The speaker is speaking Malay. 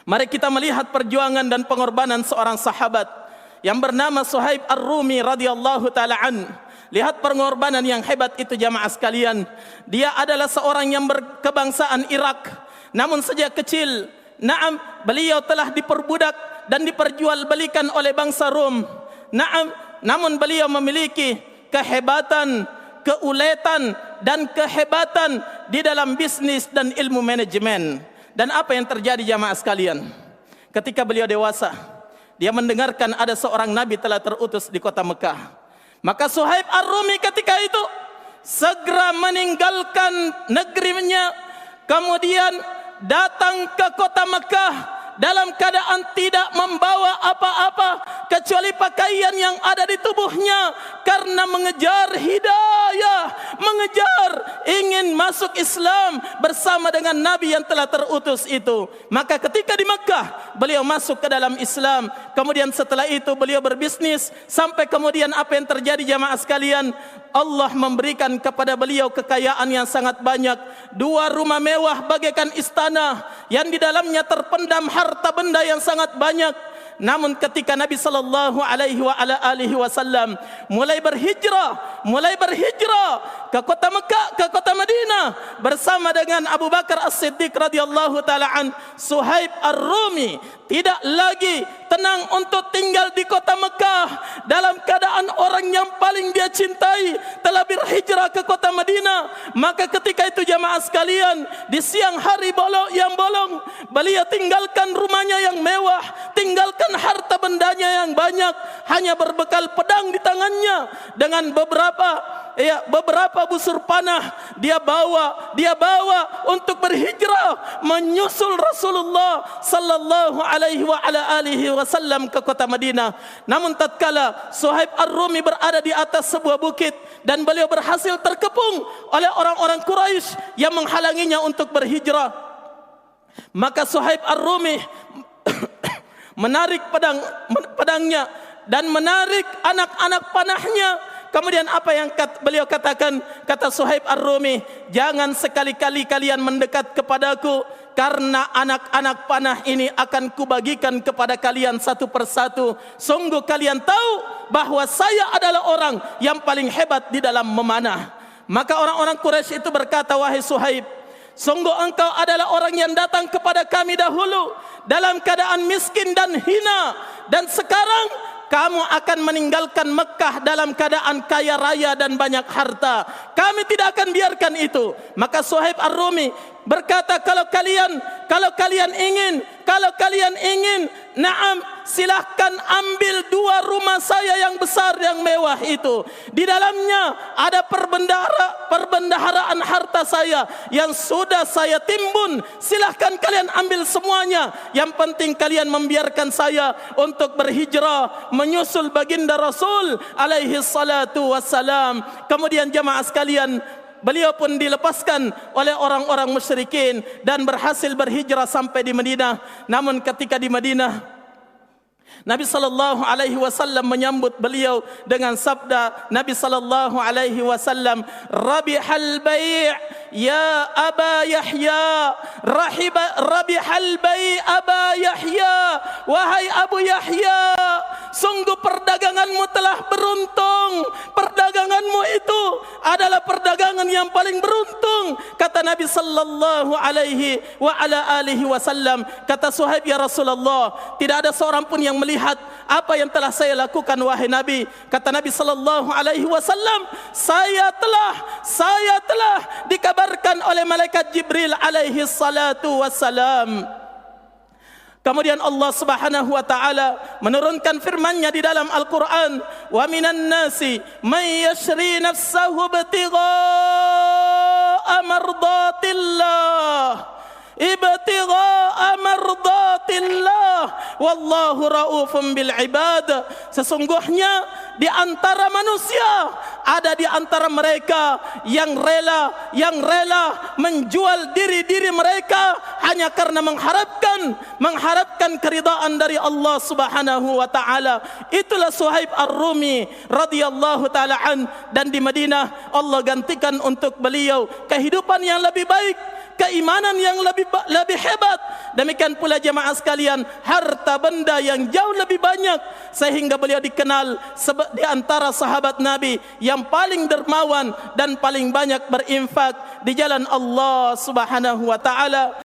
Mari kita melihat perjuangan dan pengorbanan seorang sahabat yang bernama Suhaib Ar-Rumi radhiyallahu taala an. Lihat pengorbanan yang hebat itu jamaah sekalian. Dia adalah seorang yang berkebangsaan Irak. Namun sejak kecil, beliau telah diperbudak dan diperjualbelikan oleh bangsa Rom. Namun beliau memiliki kehebatan, keuletan dan kehebatan di dalam bisnis dan ilmu manajemen. Dan apa yang terjadi jamaah sekalian? Ketika beliau dewasa, dia mendengarkan ada seorang nabi telah terutus di kota Mekah. Maka Suhaib Ar-Rumi ketika itu segera meninggalkan negerinya, kemudian datang ke kota Mekah dalam keadaan tidak membawa apa-apa kecuali pakaian yang ada di tubuhnya, karena mengejar hidayah, mengejar ingin masuk Islam bersama dengan Nabi yang telah terutus itu. Maka ketika di Mekah beliau masuk ke dalam Islam, kemudian setelah itu beliau berbisnis, sampai kemudian apa yang terjadi jamaah sekalian? Allah memberikan kepada beliau kekayaan yang sangat banyak. 2 rumah mewah bagaikan istana yang di dalamnya terpendam harta benda yang sangat banyak. Namun ketika Nabi sallallahu alaihi wasallam mulai berhijrah ke kota Mekah, ke kota Madinah bersama dengan Abu Bakar As-Siddiq radhiyallahu taala an, Suhaib Ar-Rumi tidak lagi tenang untuk tinggal di kota Mekah dalam keadaan orang yang paling dia cintai telah berhijrah ke kota Madinah. Maka ketika itu jamaah sekalian, di siang hari yang bolong, beliau tinggalkan rumahnya yang mewah, tinggalkan harta bendanya yang banyak, hanya berbekal pedang di tangannya dengan beberapa busur panah dia bawa untuk berhijrah menyusul Rasulullah sallallahu alaihi wasallam ke kota Madinah. Namun tatkala Suhaib Ar-Rumi berada di atas sebuah bukit dan beliau berhasil terkepung oleh orang-orang Quraisy yang menghalanginya untuk berhijrah, maka Suhaib Ar-Rumi menarik pedangnya dan menarik anak-anak panahnya. Kemudian apa yang beliau katakan? Kata Suhaib Ar-Rumi, jangan sekali-kali kalian mendekat kepadaku, karena anak-anak panah ini akan kubagikan kepada kalian satu persatu. Sungguh kalian tahu bahwa saya adalah orang yang paling hebat di dalam memanah. Maka orang-orang Quraisy itu berkata, wahai Suhaib, sungguh engkau adalah orang yang datang kepada kami dahulu dalam keadaan miskin dan hina, dan sekarang kamu akan meninggalkan Mekah dalam keadaan kaya raya dan banyak harta. Kami tidak akan biarkan itu. Maka Suhaib Ar-Rumi berkata, kalau kalian ingin, silahkan ambil 2 rumah saya yang besar yang mewah itu. Di dalamnya ada perbendaharaan harta saya yang sudah saya timbun. Silahkan kalian ambil semuanya. Yang penting kalian membiarkan saya untuk berhijrah menyusul baginda Rasul alaihi salatu wassalam. Kemudian jamaah sekalian, beliau pun dilepaskan oleh orang-orang musyrikin dan berhasil berhijrah sampai di Madinah. Namun ketika di Madinah, Nabi sallallahu alaihi wasallam menyambut beliau dengan sabda Nabi sallallahu alaihi wasallam, "Rabihal bai' ya Aba Yahya, rabihal bai' Aba Yahya, wahai Abu Yahya, sungguh perdaganganmu telah beruntung. Perdaganganmu itu adalah perdagangan yang paling beruntung," kata Nabi sallallahu alaihi wasallam. Kata Suhaib, "Ya Rasulullah, tidak ada seorang pun yang melihat apa yang telah saya lakukan wahai Nabi." Kata Nabi sallallahu alaihi wasallam, saya telah dikabarkan oleh malaikat Jibril alaihi salatu wassalam." Kemudian Allah Subhanahu wa taala menurunkan firman-Nya di dalam Al-Qur'an, "Wa minan nasi may yashri nafsahu ibtigha'a mardatillah wallahu raufum bil ibad." Sesungguhnya di antara manusia ada di antara mereka yang rela menjual diri mereka hanya karena mengharapkan keridaan dari Allah Subhanahu wa taala. Itulah Suhaib Ar-Rumi radhiyallahu taala an. Dan di Madinah Allah gantikan untuk beliau kehidupan yang lebih baik, keimanan yang lebih hebat. Demikian pula jemaah sekalian, harta benda yang jauh lebih banyak, sehingga beliau dikenal di antara sahabat Nabi yang paling dermawan dan paling banyak berinfak di jalan Allah Subhanahu wa taala.